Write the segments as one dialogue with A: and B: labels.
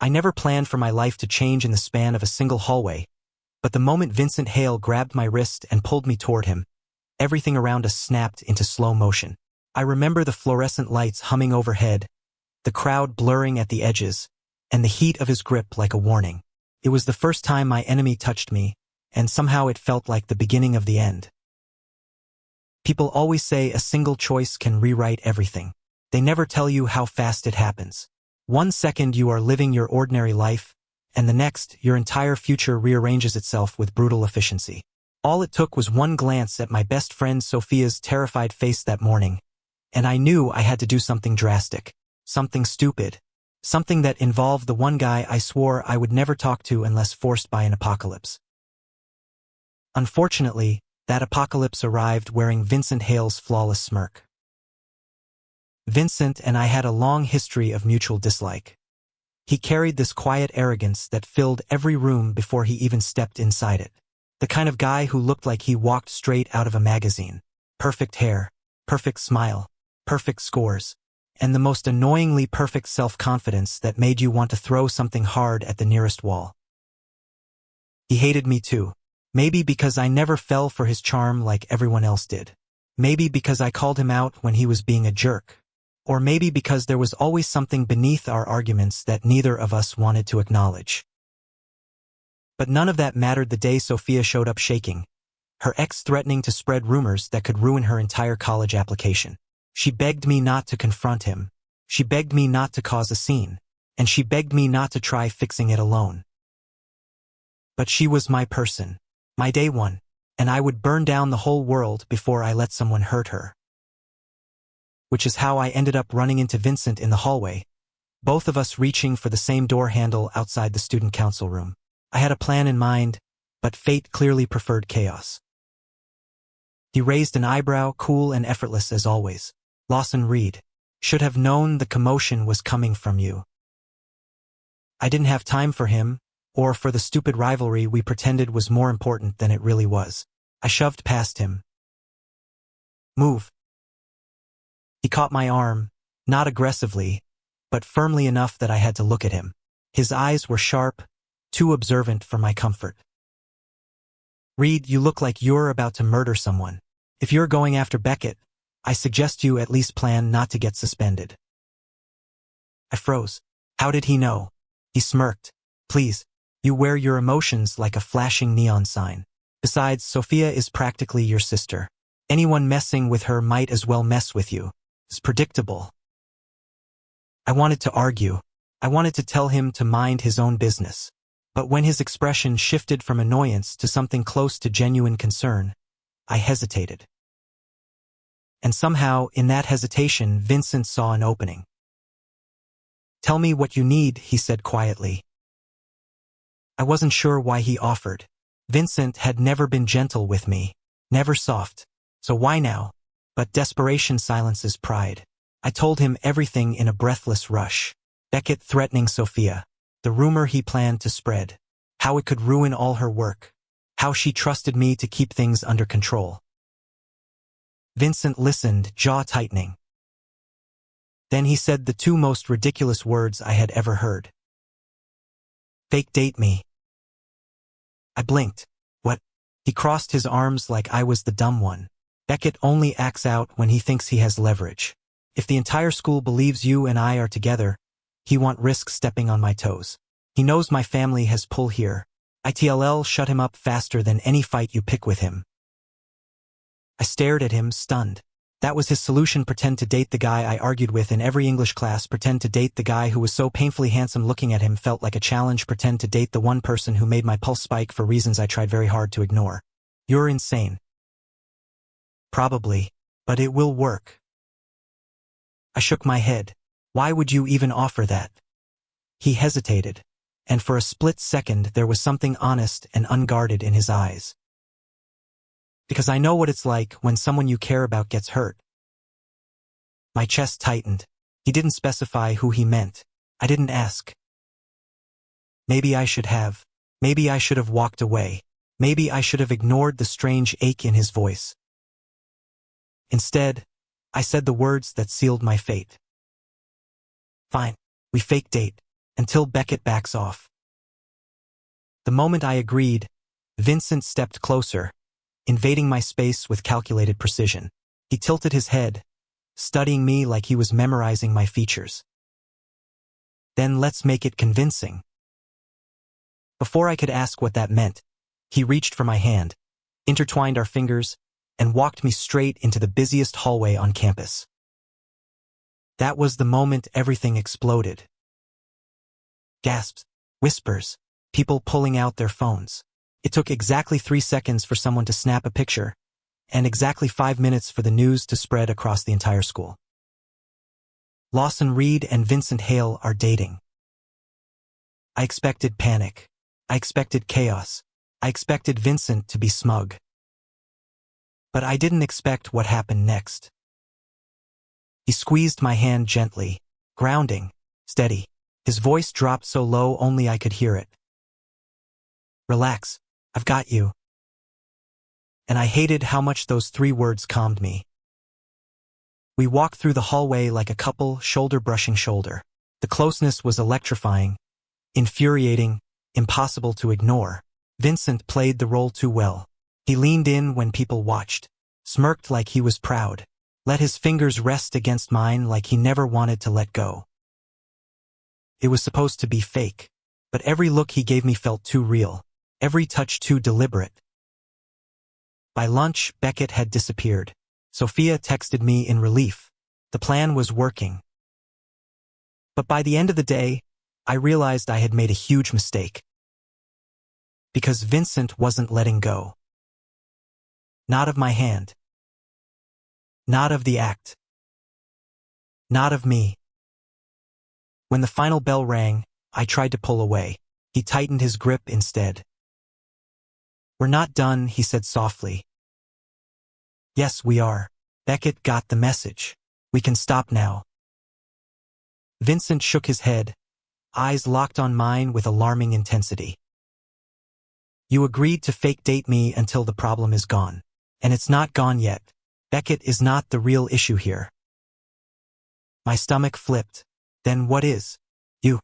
A: I never planned for my life to change in the span of a single hallway, but the moment Vincent Hale grabbed my wrist and pulled me toward him, everything around us snapped into slow motion. I remember the fluorescent lights humming overhead, the crowd blurring at the edges, and the heat of his grip like a warning. It was the first time my enemy touched me, and somehow it felt like the beginning of the end. People always say a single choice can rewrite everything. They never tell you how fast it happens. 1 second you are living your ordinary life, and the next, your entire future rearranges itself with brutal efficiency. All it took was one glance at my best friend Sophia's terrified face that morning, and I knew I had to do something drastic, something stupid, something that involved the one guy I swore I would never talk to unless forced by an apocalypse. Unfortunately, that apocalypse arrived wearing Vincent Hale's flawless smirk. Vincent and I had a long history of mutual dislike. He carried this quiet arrogance that filled every room before he even stepped inside it. The kind of guy who looked like he walked straight out of a magazine. Perfect hair, perfect smile, perfect scores, and the most annoyingly perfect self-confidence that made you want to throw something hard at the nearest wall. He hated me too. Maybe because I never fell for his charm like everyone else did. Maybe because I called him out when he was being a jerk. Or maybe because there was always something beneath our arguments that neither of us wanted to acknowledge. But none of that mattered the day Sophia showed up shaking, her ex threatening to spread rumors that could ruin her entire college application. She begged me not to confront him. She begged me not to cause a scene. And she begged me not to try fixing it alone. But she was my person. My day one, and I would burn down the whole world before I let someone hurt her. Which is how I ended up running into Vincent in the hallway, both of us reaching for the same door handle outside the student council room. I had a plan in mind, but fate clearly preferred chaos. He raised an eyebrow, cool and effortless as always. Lawson Reed, should have known the commotion was coming from you. I didn't have time for him, or for the stupid rivalry we pretended was more important than it really was. I shoved past him. Move. He caught my arm, not aggressively, but firmly enough that I had to look at him. His eyes were sharp, too observant for my comfort. Reed, you look like you're about to murder someone. If you're going after Beckett, I suggest you at least plan not to get suspended. I froze. How did he know? He smirked. Please. You wear your emotions like a flashing neon sign. Besides, Sophia is practically your sister. Anyone messing with her might as well mess with you. It's predictable. I wanted to argue. I wanted to tell him to mind his own business. But when his expression shifted from annoyance to something close to genuine concern, I hesitated. And somehow, in that hesitation, Vincent saw an opening. Tell me what you need, he said quietly. I wasn't sure why he offered. Vincent had never been gentle with me, never soft. So why now? But desperation silences pride. I told him everything in a breathless rush. Beckett threatening Sophia, the rumor he planned to spread, how it could ruin all her work, how she trusted me to keep things under control. Vincent listened, jaw tightening. Then he said the two most ridiculous words I had ever heard. Fake date me. I blinked. What? He crossed his arms like I was the dumb one. Beckett only acts out when he thinks he has leverage. If the entire school believes you and I are together, he won't risk stepping on my toes. He knows my family has pull here. ITLL shut him up faster than any fight you pick with him. I stared at him, stunned. That was his solution: pretend to date the guy I argued with in every English class, pretend to date the guy who was so painfully handsome looking at him felt like a challenge, pretend to date the one person who made my pulse spike for reasons I tried very hard to ignore. You're insane. Probably, but it will work. I shook my head. Why would you even offer that? He hesitated, and for a split second there was something honest and unguarded in his eyes. Because I know what it's like when someone you care about gets hurt. My chest tightened. He didn't specify who he meant. I didn't ask. Maybe I should have. Maybe I should have walked away. Maybe I should have ignored the strange ache in his voice. Instead, I said the words that sealed my fate. Fine, we fake date. until Beckett backs off. The moment I agreed, Vincent stepped closer, invading my space with calculated precision. He tilted his head, studying me like he was memorizing my features. Then let's make it convincing. Before I could ask what that meant, he reached for my hand, intertwined our fingers, and walked me straight into the busiest hallway on campus. That was the moment everything exploded. Gasps, whispers, people pulling out their phones. It took exactly 3 seconds for someone to snap a picture, and exactly 5 minutes for the news to spread across the entire school. Lawson Reed and Vincent Hale are dating. I expected panic. I expected chaos. I expected Vincent to be smug. But I didn't expect what happened next. He squeezed my hand gently, grounding, steady. His voice dropped so low only I could hear it. Relax, I've got you. And I hated how much those 3 words calmed me. We walked through the hallway like a couple, shoulder brushing shoulder. The closeness was electrifying, infuriating, impossible to ignore. Vincent played the role too well. He leaned in when people watched, smirked like he was proud, let his fingers rest against mine like he never wanted to let go. It was supposed to be fake, but every look he gave me felt too real, every touch too deliberate. By lunch, Beckett had disappeared. Sophia texted me in relief. The plan was working. But by the end of the day, I realized I had made a huge mistake. Because Vincent wasn't letting go. Not of my hand. Not of the act. Not of me. When the final bell rang, I tried to pull away. He tightened his grip instead. We're not done, he said softly. Yes, we are. Beckett got the message. We can stop now. Vincent shook his head, eyes locked on mine with alarming intensity. You agreed to fake date me until the problem is gone. And it's not gone yet. Beckett is not the real issue here. My stomach flipped. Then what is? You.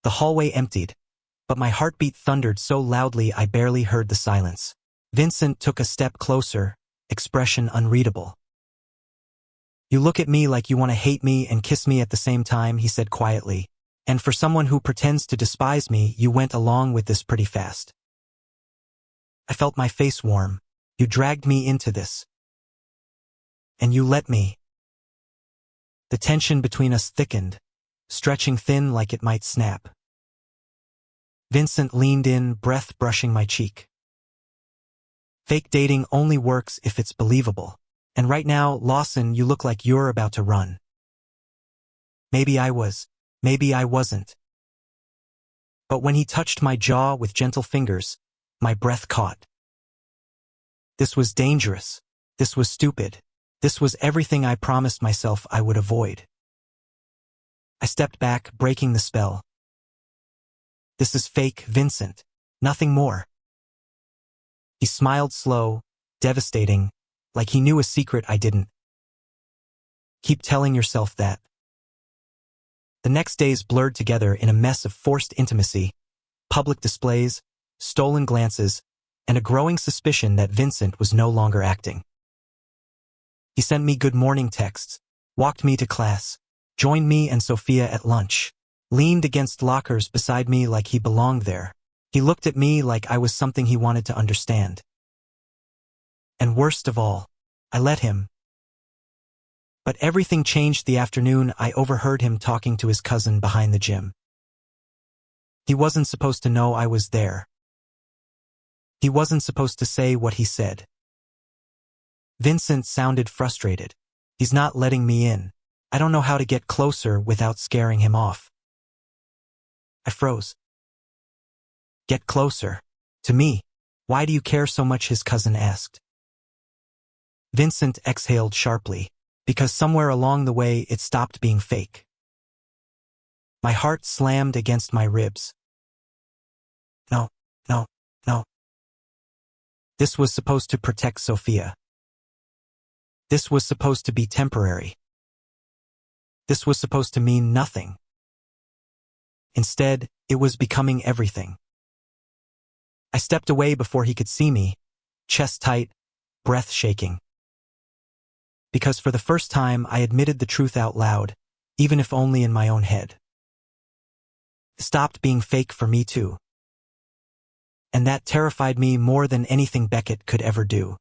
A: The hallway emptied, but my heartbeat thundered so loudly I barely heard the silence. Vincent took a step closer, expression unreadable. You look at me like you want to hate me and kiss me at the same time, he said quietly. And for someone who pretends to despise me, you went along with this pretty fast. I felt my face warm. You dragged me into this. And you let me. The tension between us thickened, stretching thin like it might snap. Vincent leaned in, breath brushing my cheek. Fake dating only works if it's believable. And right now, Lawson, you look like you're about to run. Maybe I was. Maybe I wasn't. But when he touched my jaw with gentle fingers, my breath caught. This was dangerous. This was stupid. This was everything I promised myself I would avoid. I stepped back, breaking the spell. This is fake, Vincent. Nothing more. He smiled slow, devastating, like he knew a secret I didn't. Keep telling yourself that. The next days blurred together in a mess of forced intimacy, public displays, stolen glances, and a growing suspicion that Vincent was no longer acting. He sent me good morning texts, walked me to class, joined me and Sophia at lunch, leaned against lockers beside me like he belonged there. He looked at me like I was something he wanted to understand. And worst of all, I let him. But everything changed the afternoon I overheard him talking to his cousin behind the gym. He wasn't supposed to know I was there. He wasn't supposed to say what he said. Vincent sounded frustrated. He's not letting me in. I don't know how to get closer without scaring him off. I froze. Get closer. To me. Why do you care so much? His cousin asked. Vincent exhaled sharply, because somewhere along the way it stopped being fake. My heart slammed against my ribs. No, no, no. This was supposed to protect Sophia. This was supposed to be temporary. This was supposed to mean nothing. Instead, it was becoming everything. I stepped away before he could see me, chest tight, breath shaking. Because for the first time I admitted the truth out loud, even if only in my own head. It stopped being fake for me too. And that terrified me more than anything Beckett could ever do.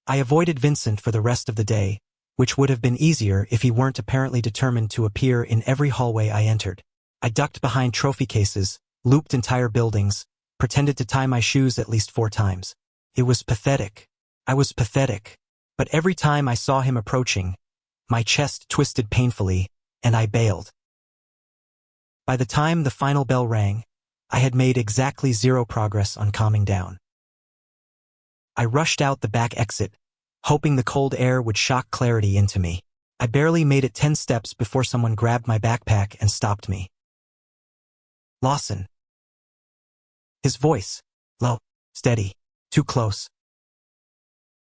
A: I avoided Vincent for the rest of the day, which would have been easier if he weren't apparently determined to appear in every hallway I entered. I ducked behind trophy cases, looped entire buildings, pretended to tie my shoes at least 4 times. It was pathetic. I was pathetic. But every time I saw him approaching, my chest twisted painfully, and I bailed. By the time the final bell rang, I had made exactly 0 progress on calming down. I rushed out the back exit, hoping the cold air would shock clarity into me. I barely made it 10 steps before someone grabbed my backpack and stopped me. Lawson. His voice, low, steady, too close.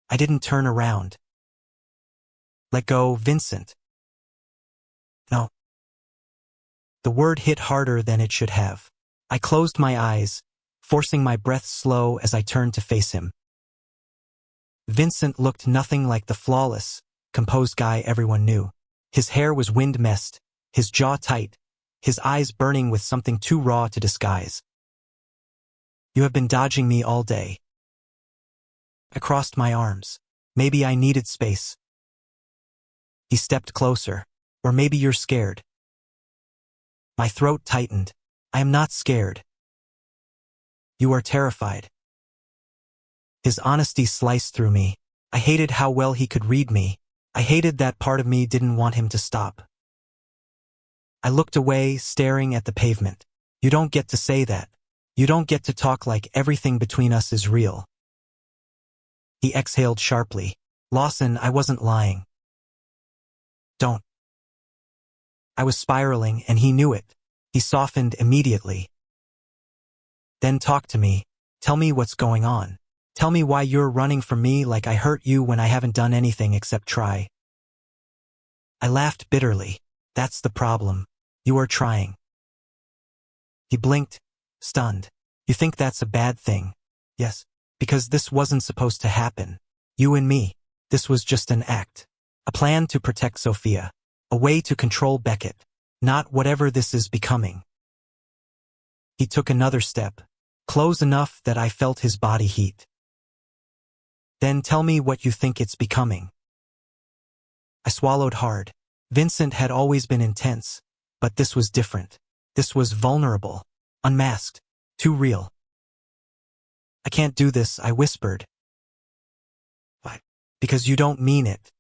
A: I didn't turn around. Let go, Vincent. No. The word hit harder than it should have. I closed my eyes, forcing my breath slow as I turned to face him. Vincent looked nothing like the flawless, composed guy everyone knew. His hair was wind-messed, his jaw tight, his eyes burning with something too raw to disguise. You have been dodging me all day. I crossed my arms. Maybe I needed space. He stepped closer. Or maybe you're scared. My throat tightened. I am not scared. You are terrified. His honesty sliced through me. I hated how well he could read me. I hated that part of me didn't want him to stop. I looked away, staring at the pavement. You don't get to say that. You don't get to talk like everything between us is real. He exhaled sharply. Lawson, I wasn't lying. Don't. I was spiraling, and he knew it. He softened immediately. Then talk to me. Tell me what's going on. Tell me why you're running from me like I hurt you when I haven't done anything except try. I laughed bitterly. That's the problem. You are trying. He blinked, stunned. You think that's a bad thing? Yes, because this wasn't supposed to happen. You and me. This was just an act. A plan to protect Sophia. A way to control Beckett. Not whatever this is becoming. He took another step, close enough that I felt his body heat. Then tell me what you think it's becoming. I swallowed hard. Vincent had always been intense, but this was different. This was vulnerable, unmasked, too real. I can't do this, I whispered. Why? Because you don't mean it.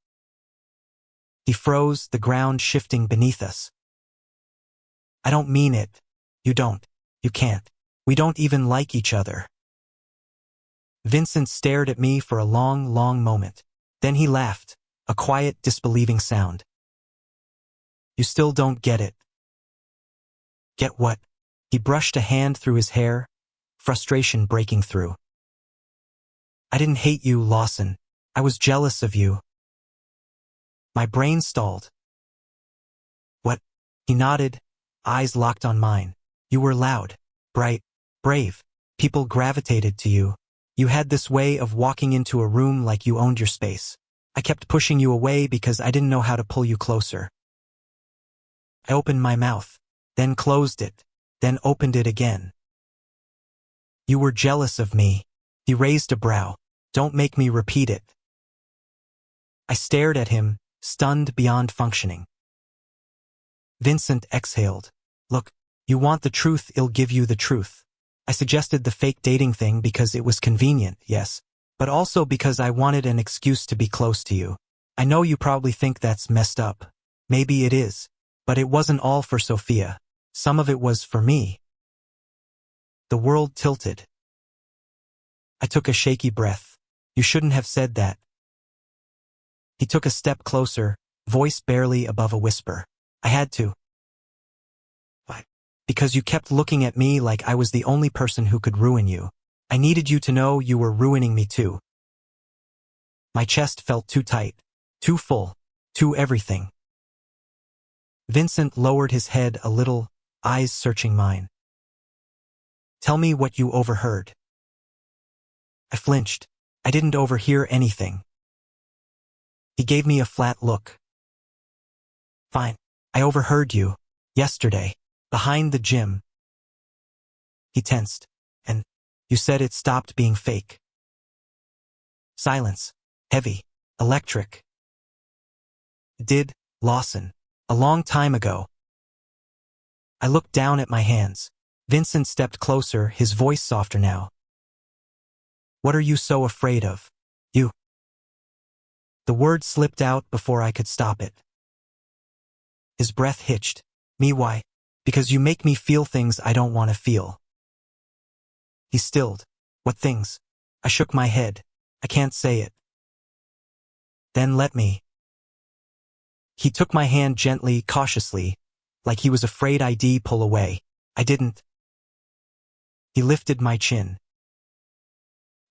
A: He froze, the ground shifting beneath us. I don't mean it. You don't. You can't. We don't even like each other. Vincent stared at me for a long, long moment. Then he laughed, a quiet, disbelieving sound. You still don't get it. Get what? He brushed a hand through his hair, frustration breaking through. I didn't hate you, Lawson. I was jealous of you. My brain stalled. What? He nodded, eyes locked on mine. You were loud, bright, brave. People gravitated to you. You had this way of walking into a room like you owned your space. I kept pushing you away because I didn't know how to pull you closer. I opened my mouth, then closed it, then opened it again. You were jealous of me. He raised a brow. Don't make me repeat it. I stared at him, stunned beyond functioning. Vincent exhaled. Look, you want the truth, I'll give you the truth. I suggested the fake dating thing because it was convenient, yes, but also because I wanted an excuse to be close to you. I know you probably think that's messed up. Maybe it is, but it wasn't all for Sophia. Some of it was for me. The world tilted. I took a shaky breath. You shouldn't have said that. He took a step closer, voice barely above a whisper. I had to. Why? Because you kept looking at me like I was the only person who could ruin you. I needed you to know you were ruining me too. My chest felt too tight, too full, too everything. Vincent lowered his head a little, eyes searching mine. Tell me what you overheard. I flinched. I didn't overhear anything. He gave me a flat look. Fine. I overheard you. Yesterday. Behind the gym. He tensed. And you said it stopped being fake. Silence. Heavy. Electric. It did, Lawson. A long time ago. I looked down at my hands. Vincent stepped closer, his voice softer now. What are you so afraid of? You. The word slipped out before I could stop it. His breath hitched. Me, why? Because you make me feel things I don't want to feel. He stilled. What things? I shook my head. I can't say it. Then let me. He took my hand gently, cautiously, like he was afraid I'd pull away. I didn't. He lifted my chin.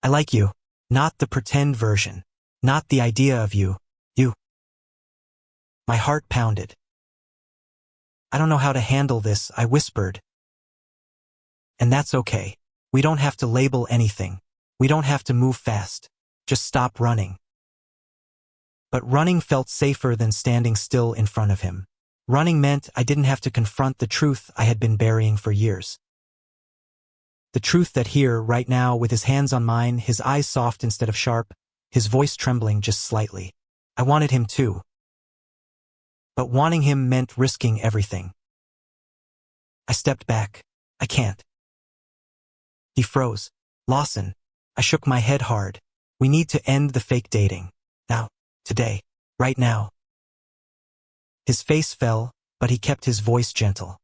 A: I like you. Not the pretend version. Not the idea of you. You. My heart pounded. I don't know how to handle this, I whispered. And that's okay. We don't have to label anything. We don't have to move fast. Just stop running. But running felt safer than standing still in front of him. Running meant I didn't have to confront the truth I had been burying for years. The truth that here, right now, with his hands on mine, his eyes soft instead of sharp, his voice trembling just slightly. I wanted him too. But wanting him meant risking everything. I stepped back. I can't. He froze. Lawson. I shook my head hard. We need to end the fake dating. Now. Today. Right now. His face fell, but he kept his voice gentle.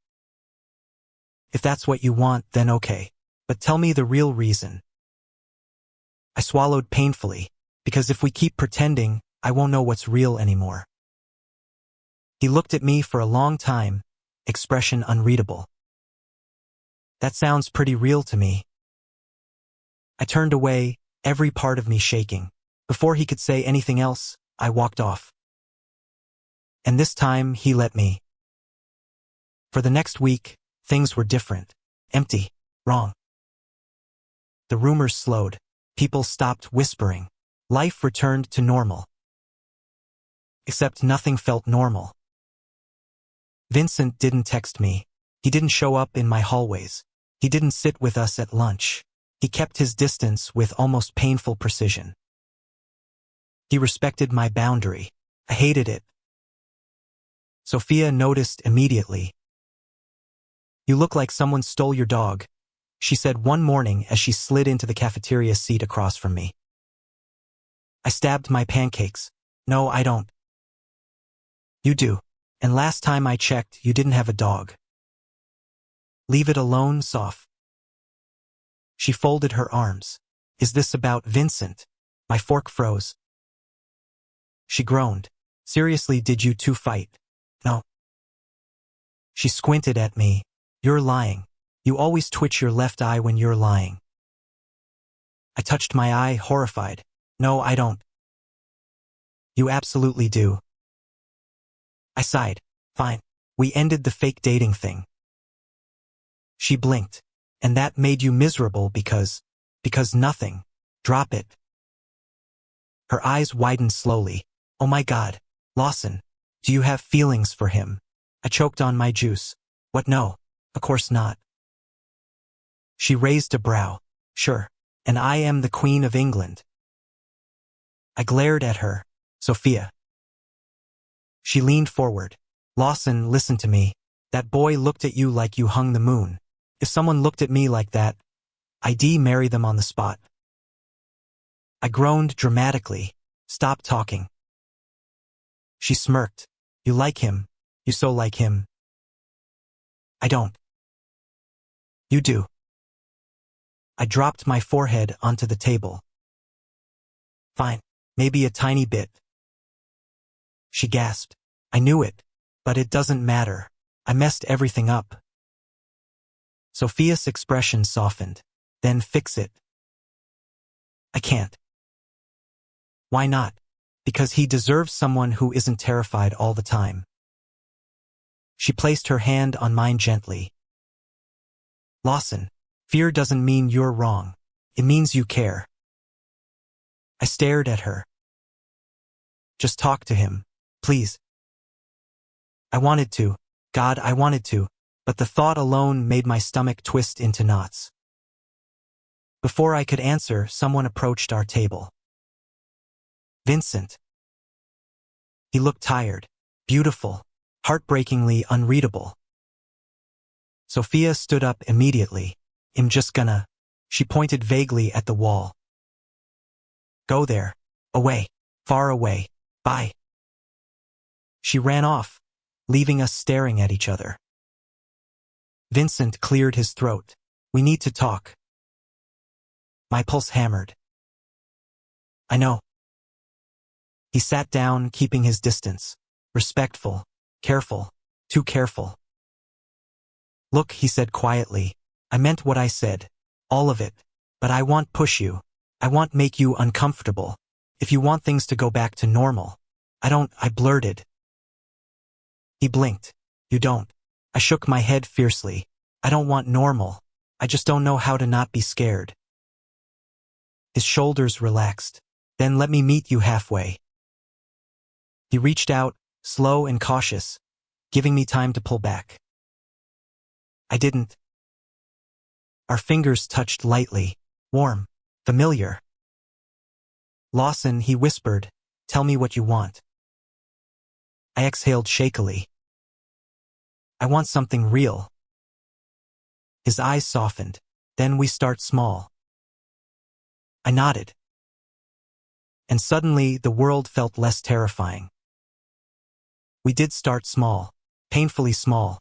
A: If that's what you want, then okay. But tell me the real reason. I swallowed painfully, because if we keep pretending, I won't know what's real anymore. He looked at me for a long time, expression unreadable. That sounds pretty real to me. I turned away, every part of me shaking. Before he could say anything else, I walked off. And this time, he let me. For the next week, things were different. Empty. Wrong. The rumors slowed. People stopped whispering. Life returned to normal. Except nothing felt normal. Vincent didn't text me. He didn't show up in my hallways. He didn't sit with us at lunch. He kept his distance with almost painful precision. He respected my boundary. I hated it. Sophia noticed immediately. You look like someone stole your dog, she said one morning as she slid into the cafeteria seat across from me. I stabbed my pancakes. No, I don't. You do. And last time I checked, you didn't have a dog. Leave it alone, Soph. She folded her arms. Is this about Vincent? My fork froze. She groaned. Seriously, did you two fight? No. She squinted at me. You're lying. You always twitch your left eye when you're lying. I touched my eye, horrified. No, I don't. You absolutely do. I sighed. Fine. We ended the fake dating thing. She blinked. And that made you miserable because nothing. Drop it. Her eyes widened slowly. Oh my God. Lawson. Do you have feelings for him? I choked on my juice. What, no? Of course not. She raised a brow. Sure. And I am the Queen of England. I glared at her. Sophia. She leaned forward. Lawson, listen to me. That boy looked at you like you hung the moon. If someone looked at me like that, I'd marry them on the spot. I groaned dramatically. Stop talking. She smirked. You like him. You so like him. I don't. You do. I dropped my forehead onto the table. Fine. Maybe a tiny bit. She gasped. I knew it. But it doesn't matter. I messed everything up. Sophia's expression softened. Then fix it. I can't. Why not? Because he deserves someone who isn't terrified all the time. She placed her hand on mine gently. Lawson, fear doesn't mean you're wrong. It means you care. I stared at her. Just talk to him, please. I wanted to. God, I wanted to, but the thought alone made my stomach twist into knots. Before I could answer, someone approached our table. Vincent. He looked tired, beautiful, heartbreakingly unreadable. Sophia stood up immediately. I'm just gonna. She pointed vaguely at the wall. Go there. Away. Far away. Bye. She ran off, leaving us staring at each other. Vincent cleared his throat. We need to talk. My pulse hammered. I know. He sat down, keeping his distance. Respectful. Careful. Too careful. Look, he said quietly. I meant what I said. All of it. But I won't push you. I won't make you uncomfortable. If you want things to go back to normal. I blurted. He blinked. You don't. I shook my head fiercely. I don't want normal. I just don't know how to not be scared. His shoulders relaxed. Then let me meet you halfway. He reached out, slow and cautious, giving me time to pull back. I didn't. Our fingers touched lightly, warm, familiar. Lawson, he whispered, tell me what you want. I exhaled shakily. I want something real. His eyes softened. Then we start small. I nodded. And suddenly the world felt less terrifying. We did start small, painfully small.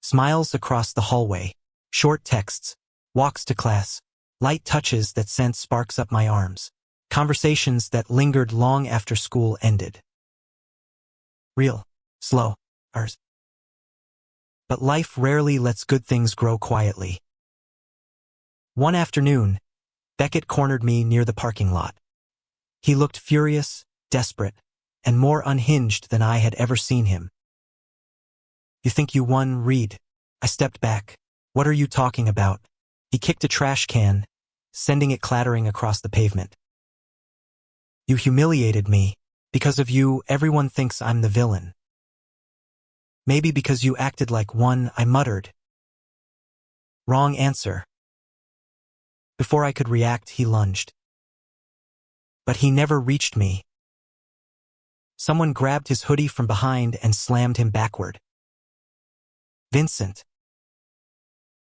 A: Smiles across the hallway, short texts, walks to class, light touches that sent sparks up my arms, conversations that lingered long after school ended. Real, slow, ours. But life rarely lets good things grow quietly. One afternoon, Beckett cornered me near the parking lot. He looked furious, desperate, and more unhinged than I had ever seen him. You think you won, Reed? I stepped back. What are you talking about? He kicked a trash can, sending it clattering across the pavement. You humiliated me. Because of you, everyone thinks I'm the villain. Maybe because you acted like one, I muttered. Wrong answer. Before I could react, he lunged. But he never reached me. Someone grabbed his hoodie from behind and slammed him backward. Vincent.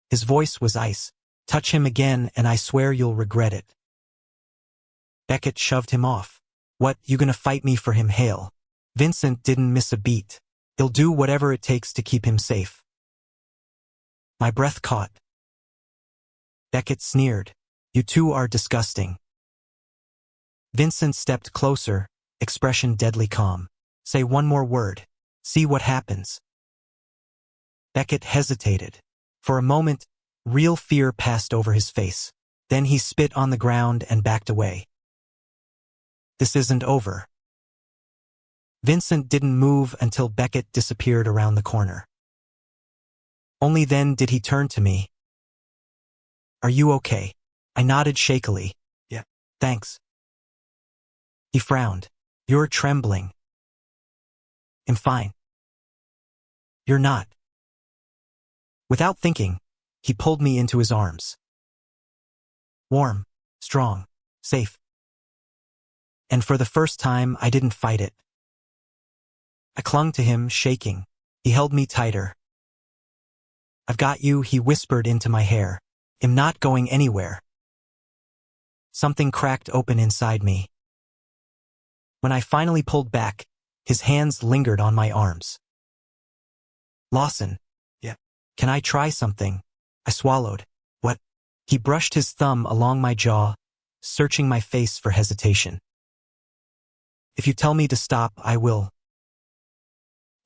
A: His voice was ice. Touch him again and I swear you'll regret it. Beckett shoved him off. What, you gonna fight me for him, Hale? Vincent didn't miss a beat. He'll do whatever it takes to keep him safe. My breath caught. Beckett sneered. You two are disgusting. Vincent stepped closer, expression deadly calm. Say one more word. See what happens. Beckett hesitated. For a moment, real fear passed over his face. Then he spit on the ground and backed away. This isn't over. Vincent didn't move until Beckett disappeared around the corner. Only then did he turn to me. Are you okay? I nodded shakily. Yeah, thanks. He frowned. You're trembling. I'm fine. You're not. Without thinking, he pulled me into his arms. Warm, strong, safe. And for the first time, I didn't fight it. I clung to him, shaking. He held me tighter. I've got you, he whispered into my hair. I'm not going anywhere. Something cracked open inside me. When I finally pulled back, his hands lingered on my arms. Lawson. Yeah. Can I try something? I swallowed. What? He brushed his thumb along my jaw, searching my face for hesitation. If you tell me to stop, I will.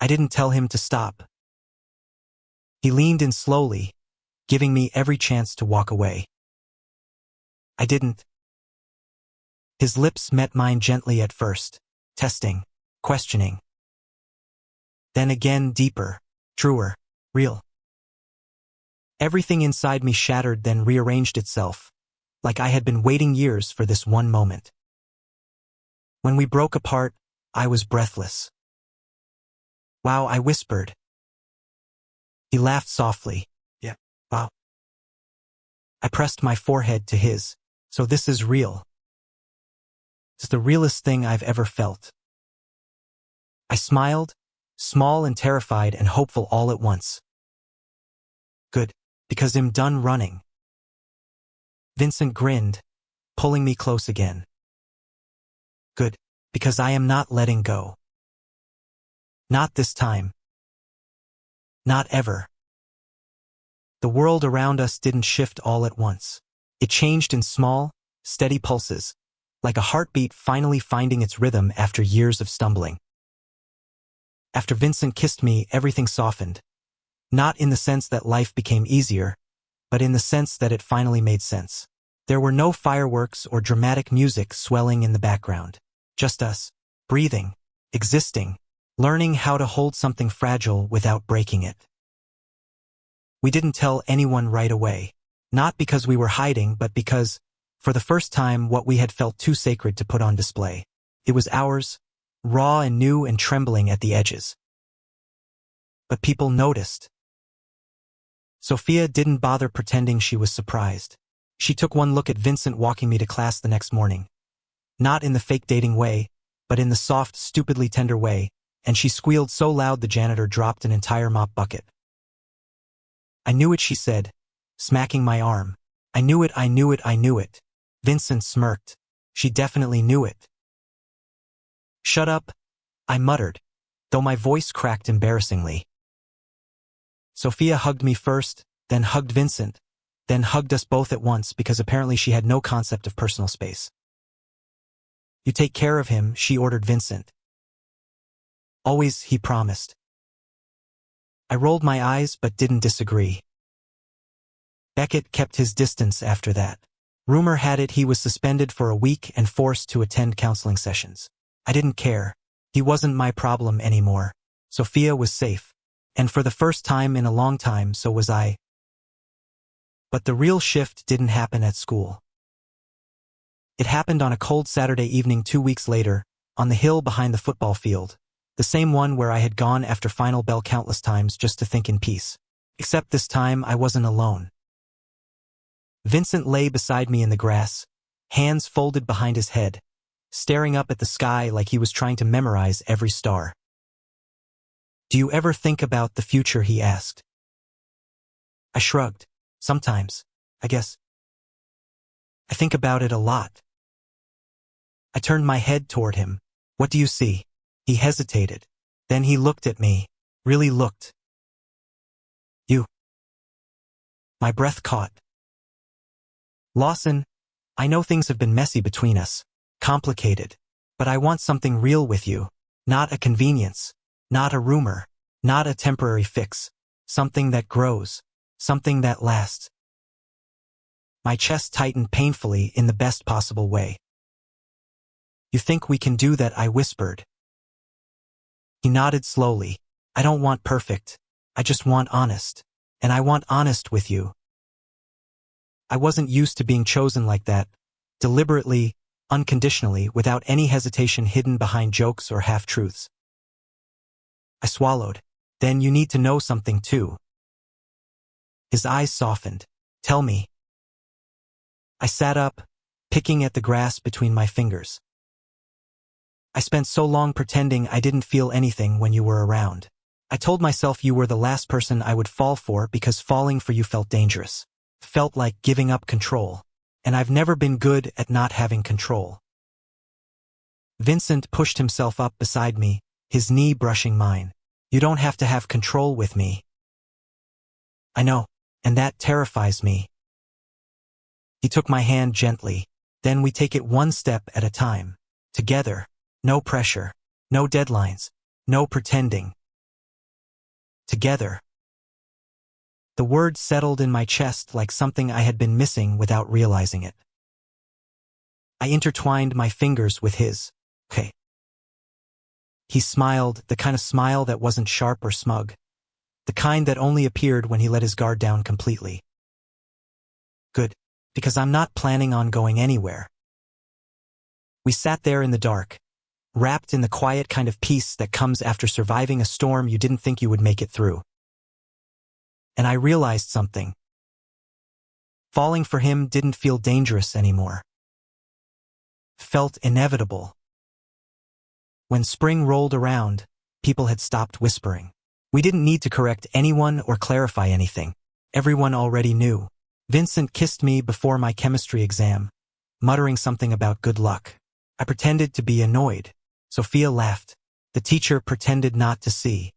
A: I didn't tell him to stop. He leaned in slowly, giving me every chance to walk away. I didn't. His lips met mine gently at first, testing, questioning. Then again deeper, truer, real. Everything inside me shattered, then rearranged itself, like I had been waiting years for this one moment. When we broke apart, I was breathless. "Wow," I whispered. He laughed softly. "Yeah, wow." I pressed my forehead to his. "So this is real." "It's the realest thing I've ever felt." I smiled, small and terrified and hopeful all at once. "Good, because I'm done running." Vincent grinned, pulling me close again. "Good, because I am not letting go. Not this time. Not ever." The world around us didn't shift all at once. It changed in small, steady pulses, like a heartbeat finally finding its rhythm after years of stumbling. After Vincent kissed me, everything softened. Not in the sense that life became easier, but in the sense that it finally made sense. There were no fireworks or dramatic music swelling in the background. Just us, breathing, existing, learning how to hold something fragile without breaking it. We didn't tell anyone right away. Not because we were hiding, but because, for the first time, what we had felt too sacred to put on display. It was ours, raw and new and trembling at the edges. But people noticed. Sophia didn't bother pretending she was surprised. She took one look at Vincent walking me to class the next morning. Not in the fake dating way, but in the soft, stupidly tender way, and she squealed so loud the janitor dropped an entire mop bucket. "I knew it," she said, smacking my arm. "I knew it, I knew it, I knew it." Vincent smirked. "She definitely knew it." "Shut up," I muttered, though my voice cracked embarrassingly. Sophia hugged me first, then hugged Vincent, then hugged us both at once because apparently she had no concept of personal space. "You take care of him," she ordered Vincent. "Always," he promised. I rolled my eyes but didn't disagree. Beckett kept his distance after that. Rumor had it he was suspended for a week and forced to attend counseling sessions. I didn't care. He wasn't my problem anymore. Sophia was safe. And for the first time in a long time, so was I. But the real shift didn't happen at school. It happened on a cold Saturday evening 2 weeks later, on the hill behind the football field, the same one where I had gone after final bell countless times just to think in peace. Except this time I wasn't alone. Vincent lay beside me in the grass, hands folded behind his head, staring up at the sky like he was trying to memorize every star. "Do you ever think about the future?" he asked. I shrugged. "Sometimes, I guess. I think about it a lot." I turned my head toward him. "What do you see?" He hesitated. Then he looked at me. Really looked. "You." My breath caught. "Lawson, I know things have been messy between us. Complicated. But I want something real with you. Not a convenience. Not a rumor. Not a temporary fix. Something that grows. Something that lasts." My chest tightened painfully in the best possible way. "You think we can do that?" I whispered. He nodded slowly. "I don't want perfect. I just want honest. And I want honest with you." I wasn't used to being chosen like that, deliberately, unconditionally, without any hesitation hidden behind jokes or half-truths. I swallowed. "Then you need to know something too." His eyes softened. "Tell me." I sat up, picking at the grass between my fingers. "I spent so long pretending I didn't feel anything when you were around. I told myself you were the last person I would fall for because falling for you felt dangerous. Felt like giving up control. And I've never been good at not having control." Vincent pushed himself up beside me, his knee brushing mine. "You don't have to have control with me." "I know, and that terrifies me." He took my hand gently. "Then we take it one step at a time. Together. No pressure. No deadlines. No pretending. Together." The word settled in my chest like something I had been missing without realizing it. I intertwined my fingers with his. "Okay." He smiled, the kind of smile that wasn't sharp or smug. The kind that only appeared when he let his guard down completely. Good, because I'm not planning on going anywhere. We sat there in the dark, wrapped in the quiet kind of peace that comes after surviving a storm you didn't think you would make it through. And I realized something. Falling for him didn't feel dangerous anymore. Felt inevitable. When spring rolled around, people had stopped whispering. We didn't need to correct anyone or clarify anything. Everyone already knew. Vincent kissed me before my chemistry exam, muttering something about good luck. I pretended to be annoyed. Sophia laughed. The teacher pretended not to see.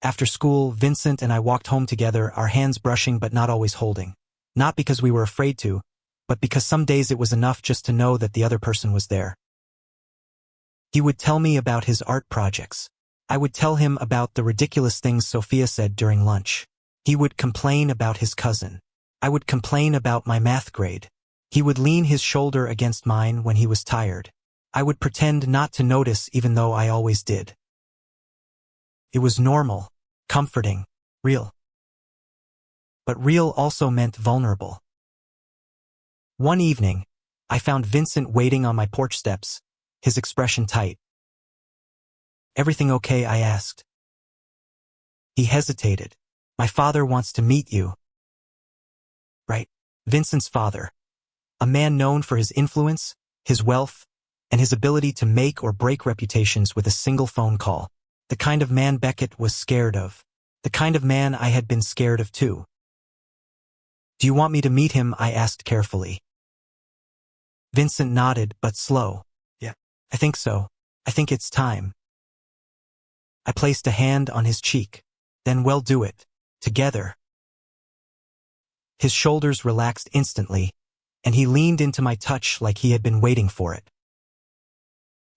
A: After school, Vincent and I walked home together, our hands brushing but not always holding. Not because we were afraid to, but because some days it was enough just to know that the other person was there. He would tell me about his art projects. I would tell him about the ridiculous things Sophia said during lunch. He would complain about his cousin. I would complain about my math grade. He would lean his shoulder against mine when he was tired. I would pretend not to notice even though I always did. It was normal, comforting, real. But real also meant vulnerable. One evening, I found Vincent waiting on my porch steps, his expression tight. "Everything okay?" I asked. He hesitated. "My father wants to meet you." Right, Vincent's father. A man known for his influence, his wealth, and his ability to make or break reputations with a single phone call. The kind of man Beckett was scared of. The kind of man I had been scared of too. "Do you want me to meet him?" I asked carefully. Vincent nodded, but slow. "Yeah, I think so. I think it's time." I placed a hand on his cheek. "Then we'll do it. Together." His shoulders relaxed instantly, and he leaned into my touch like he had been waiting for it.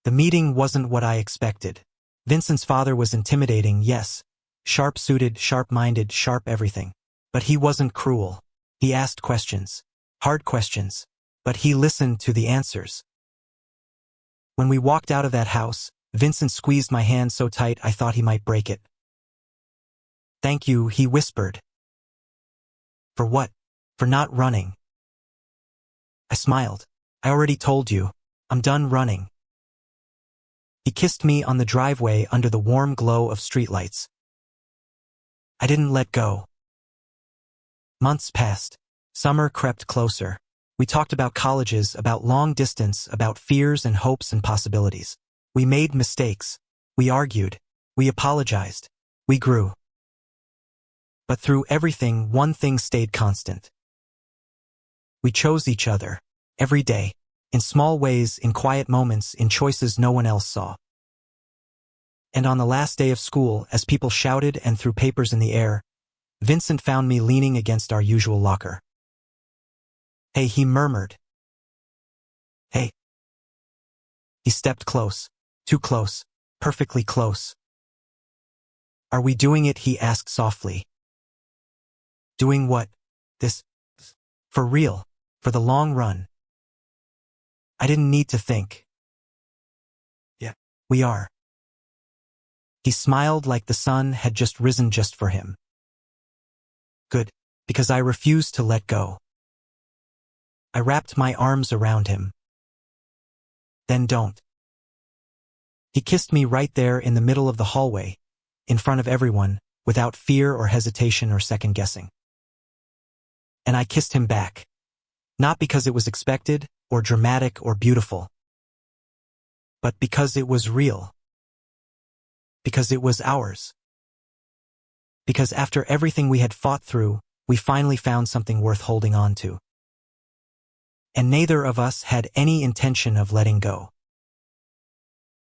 A: The meeting wasn't what I expected. Vincent's father was intimidating, yes. Sharp-suited, sharp-minded, sharp everything. But he wasn't cruel. He asked questions. Hard questions. But he listened to the answers. When we walked out of that house, Vincent squeezed my hand so tight I thought he might break it. "Thank you," he whispered. "For what?" "For not running." I smiled. "I already told you. I'm done running." He kissed me on the driveway under the warm glow of streetlights. I didn't let go. Months passed. Summer crept closer. We talked about colleges, about long distance, about fears and hopes and possibilities. We made mistakes. We argued. We apologized. We grew. But through everything, one thing stayed constant. We chose each other. Every day. In small ways, in quiet moments, in choices no one else saw. And on the last day of school, as people shouted and threw papers in the air, Vincent found me leaning against our usual locker. "Hey," he murmured. "Hey." He stepped close. Too close. Perfectly close. "Are we doing it?" he asked softly. "Doing what? This? For real. For the long run." I didn't need to think. "Yeah, we are." He smiled like the sun had just risen just for him. Good, because I refused to let go. I wrapped my arms around him. "Then don't." He kissed me right there in the middle of the hallway, in front of everyone, without fear or hesitation or second guessing. And I kissed him back. Not because it was expected, or dramatic, or beautiful. But because it was real. Because it was ours. Because after everything we had fought through, we finally found something worth holding on to. And neither of us had any intention of letting go.